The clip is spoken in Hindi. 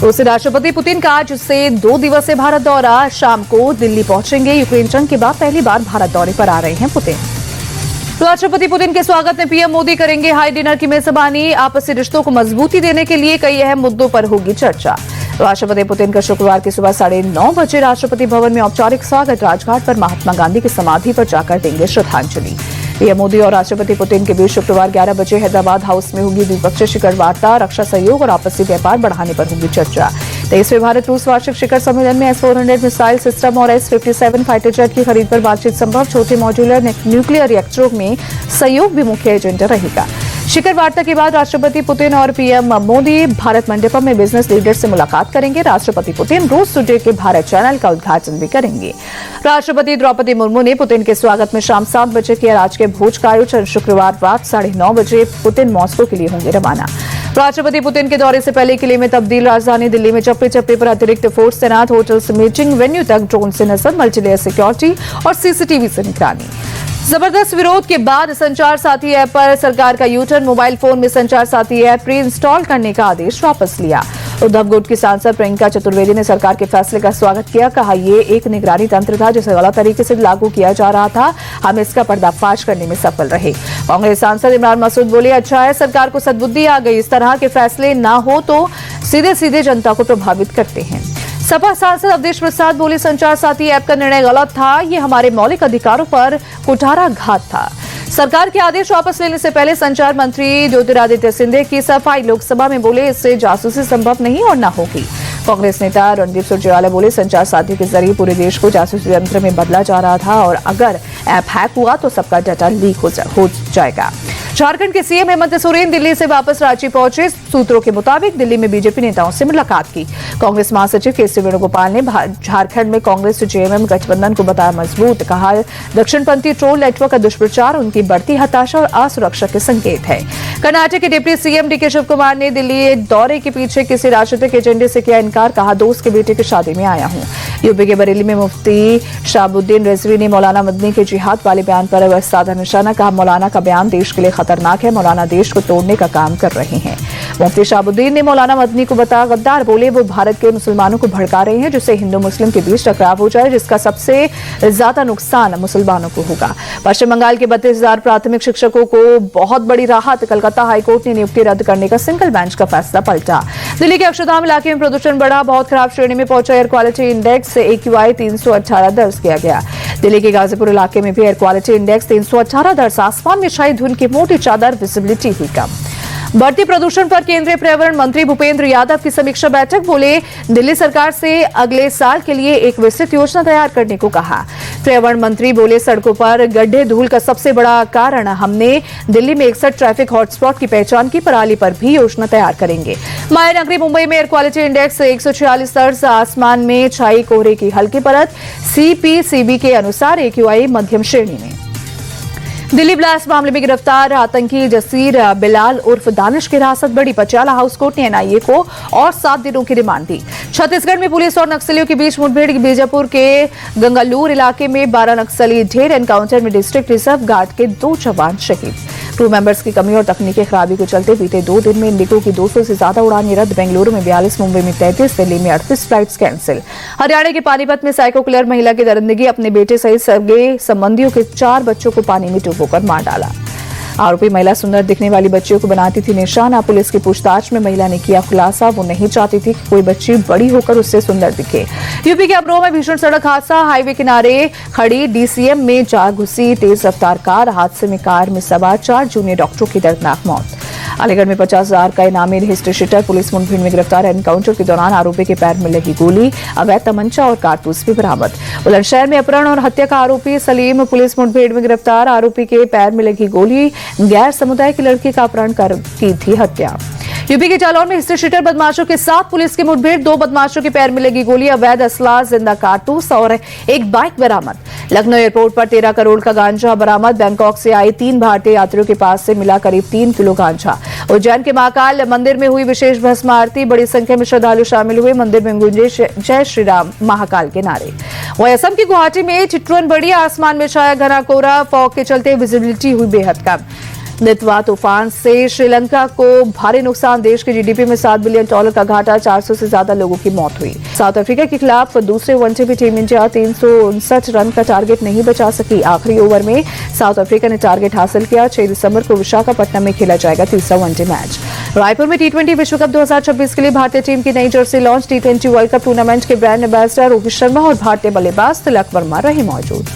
रूसी राष्ट्रपति पुतिन का आज से 2 दिवसीय भारत दौरा, शाम को दिल्ली पहुंचेंगे। यूक्रेन जंग के बाद पहली बार भारत दौरे पर आ रहे हैं पुतिन। राष्ट्रपति पुतिन के स्वागत में पीएम मोदी करेंगे हाई डिनर की मेजबानी। आपसी रिश्तों को मजबूती देने के लिए कई अहम मुद्दों पर होगी चर्चा। राष्ट्रपति पुतिन का शुक्रवार की सुबह 9:30 बजे राष्ट्रपति भवन में औपचारिक स्वागत। राजघाट पर महात्मा गांधी की समाधि पर जाकर देंगे श्रद्धांजलि। पीएम मोदी और राष्ट्रपति पुतिन के बीच शुक्रवार 11 बजे हैदराबाद हाउस में होगी द्विपक्षीय शिखर वार्ता। रक्षा सहयोग और आपसी व्यापार बढ़ाने पर होगी चर्चा। 23वें भारत रूस वार्षिक शिखर सम्मेलन में S-400 मिसाइल सिस्टम और S-57 फाइटर जेट की खरीद पर बातचीत संभव। छोटे मॉड्यूलर न्यूक्लियर रिएक्टरों में सहयोग भी मुख्य एजेंडा रहेगा। शिखर वार्ता के बाद राष्ट्रपति पुतिन और पीएम मोदी भारत मंडपम में बिजनेस लीडर से मुलाकात करेंगे। राष्ट्रपति पुतिन रोज टुडे के भारत चैनल का उद्घाटन भी करेंगे। राष्ट्रपति द्रौपदी मुर्मू ने पुतिन के स्वागत में शाम 7 बजे किया राजकीय भोज का आयोजन। शुक्रवार रात 9:30 बजे पुतिन मॉस्को के लिए होंगे रवाना। राष्ट्रपति पुतिन के दौरे से पहले किले में तब्दील राजधानी दिल्ली में चप्पे चप्पे पर अतिरिक्त फोर्स तैनात। होटल से मीटिंग वेन्यू तक ड्रोन से नजर, मल्टीलेयर सिक्योरिटी और सीसीटीवी से निगरानी। जबरदस्त विरोध के बाद संचार साथी ऐप पर सरकार का यूटर्न। मोबाइल फोन में संचार साथी ऐप प्री इंस्टॉल करने का आदेश वापस लिया। उद्धव गुट की सांसद प्रियंका चतुर्वेदी ने सरकार के फैसले का स्वागत किया। कहा, ये एक निगरानी तंत्र था जिसे गलत तरीके से लागू किया जा रहा था। हम इसका पर्दाफाश करने में सफल रहे। कांग्रेस सांसद इमरान मसूद बोले, अच्छा है सरकार को सद्बुद्धि आ गई। इस तरह के फैसले ना हो तो सीधे सीधे जनता को प्रभावित करते हैं। सपा सांसद अवधेश प्रसाद बोले, संचार साथी ऐप का निर्णय गलत था। ये हमारे मौलिक अधिकारों पर कुठाराघात था। सरकार के आदेश वापस लेने से पहले संचार मंत्री ज्योतिरादित्य सिंधिया की सफाई। लोकसभा में बोले, इससे जासूसी संभव नहीं और न होगी। कांग्रेस नेता रणदीप सुरजेवाला बोले, संचार साथी के जरिए पूरे देश को जासूसी यंत्र में बदला जा रहा था और अगर ऐप हैक हुआ तो सबका डाटा लीक हो जाएगा। झारखंड के सीएम हेमंत सोरेन दिल्ली से वापस रांची पहुंचे। सूत्रों के मुताबिक दिल्ली में बीजेपी नेताओं से मुलाकात की। कांग्रेस महासचिव के.सी. वेणुगोपाल ने झारखंड में कांग्रेस जेएमएम गठबंधन को बताया मजबूत। कहा, दक्षिणपंथी ट्रोल नेटवर्क का दुष्प्रचार उनकी बढ़ती हताशा और असुरक्षा के संकेत है। कर्नाटक के deputy CM DK Shivakumar ने दिल्ली दौरे के पीछे किसी राजनीतिक एजेंडे से किया इनकार। कहा, दोस्त के बेटे की शादी में आया हूं। यूपी के बरेली में मुफ्ती शाहबुद्दीन रिजवी ने मौलाना मदनी के जिहाद वाले बयान पर साधा निशाना। कहा, मौलाना का बयान देश के लिए खतरनाक है। मौलाना देश को तोड़ने का काम कर रहे हैं। मुफ्ती शाहबुद्दीन ने मौलाना मदनी को बताया गद्दार। बोले, वो भारत के मुसलमानों को भड़का रहे हैं जिससे हिंदू मुस्लिम के बीच टकराव हो जाए, जिसका सबसे ज्यादा नुकसान मुसलमानों को होगा। पश्चिम बंगाल के 32,000 प्राथमिक शिक्षकों को बहुत बड़ी राहत। कलकत्ता हाईकोर्ट ने नियुक्ति रद्द करने का सिंगल बेंच का फैसला पलटा। दिल्ली के अक्षरधाम इलाके में प्रदूषण बढ़ा, बहुत खराब श्रेणी में पहुंचा। एयर क्वालिटी इंडेक्स AQI 318 दर्ज किया गया। दिल्ली के गाजीपुर इलाके में भी एयर क्वालिटी इंडेक्स 318 दर्ज। आसमान में छाई धुंध की मोटी चादर, विजिबिलिटी हुई कम। बढ़ती प्रदूषण पर केंद्रीय पर्यावरण मंत्री भूपेंद्र यादव की समीक्षा बैठक। बोले, दिल्ली सरकार से अगले साल के लिए एक विस्तृत योजना तैयार करने को कहा। पर्यावरण मंत्री बोले, सड़कों पर गड्ढे धूल का सबसे बड़ा कारण। हमने दिल्ली में 61 ट्रैफिक हॉटस्पॉट की पहचान की। पराली पर भी योजना तैयार करेंगे। माया नगरी मुंबई में एयर क्वालिटी इंडेक्स 146 दर्ज। आसमान में छाई कोहरे की हल्की परत। CPCB के अनुसार AQI मध्यम श्रेणी में। दिल्ली ब्लास्ट मामले में गिरफ्तार आतंकी जसीर बिलाल उर्फ दानिश की हिरासत बढ़ी। पटियाला हाउस कोर्ट ने NIA को और 7 दिनों की रिमांड दी। छत्तीसगढ़ में पुलिस और नक्सलियों के बीच मुठभेड़। बीजापुर के गंगालूर इलाके में 12 नक्सली ढेर। एनकाउंटर में डिस्ट्रिक्ट रिजर्व गार्ड के 2 जवान शहीद। क्रू मेंबर्स की कमी और तकनीकी खराबी को चलते बीते 2 दिन में इंडिगो की 200 से ज्यादा उड़ानें रद्द। बेंगलुरु में 42, मुंबई में 33, दिल्ली में 38 फ्लाइट्स कैंसिल। हरियाणा के पानीपत में साइको किलर महिला की दरिंदगी। अपने बेटे सहित सगे संबंधियों के 4 बच्चों को पानी में डुबोकर मार डाला। आरोपी महिला सुंदर दिखने वाली बच्चियों को बनाती थी निशाना। पुलिस की पूछताछ में महिला ने किया खुलासा, वो नहीं चाहती थी कि कोई बच्ची बड़ी होकर उससे सुंदर दिखे। यूपी के अमरोहा में भीषण सड़क हादसा। हाईवे किनारे खड़ी DCM में जा घुसी तेज रफ्तार कार। हादसे में कार में सवार 4 जूनियर डॉक्टरों की दर्दनाक मौत। अलीगढ़ में 50,000 का इनामी हिस्ट्री शीटर पुलिस मुठभेड़ में गिरफ्तार। एनकाउंटर के दौरान आरोपी के पैर में लगी गोली, अवैध तमंचा और कारतूस भी बरामद। बुलंदशहर में अपहरण और हत्या का आरोपी सलीम पुलिस मुठभेड़ में गिरफ्तार। आरोपी के पैर में लगी गोली, गैर समुदाय की लड़की का अपहरण कर की थी हत्या। यूपी के जालौन में हिस्ट्री शीटर बदमाशों के साथ पुलिस की मुठभेड़। 2 बदमाशों के पैर में लगी गोली, अवैध असला, जिंदा कारतूस और एक बाइक बरामद। लखनऊ एयरपोर्ट पर 13 करोड़ का गांजा बरामद। बैंकॉक से आए 3 भारतीय यात्रियों के पास से मिला करीब 3 किलो गांजा। उज्जैन के महाकाल मंदिर में हुई विशेष भस्म आरती। बड़ी संख्या में श्रद्धालु शामिल हुए। मंदिर में गूंजे जय श्री राम महाकाल के नारे। वहीं असम की गुवाहाटी में चिट्रन बड़ी। आसमान में छाया घना कोहरा। फॉग के चलते विजिबिलिटी हुई बेहद कम। नितवा तूफान से श्रीलंका को भारी नुकसान, देश के जीडीपी में $7 बिलियन का घाटा, 400 से ज्यादा लोगों की मौत हुई। साउथ अफ्रीका के खिलाफ दूसरे वनडे में टीम इंडिया 359 रन का टारगेट नहीं बचा सकी। आखिरी ओवर में साउथ अफ्रीका ने टारगेट हासिल किया। 6 दिसंबर को विशाखापट्टनम में खेला जाएगा तीसरा वनडे मैच। रायपुर में टी20 विश्व कप 2026 के लिए भारतीय टीम की नई जर्सी लॉन्च। टी20 वर्ल्ड कप टूर्नामेंट के ब्रांड एम्बेसडर रोहित शर्मा और भारतीय बल्लेबाज तिलक वर्मा रहे मौजूद।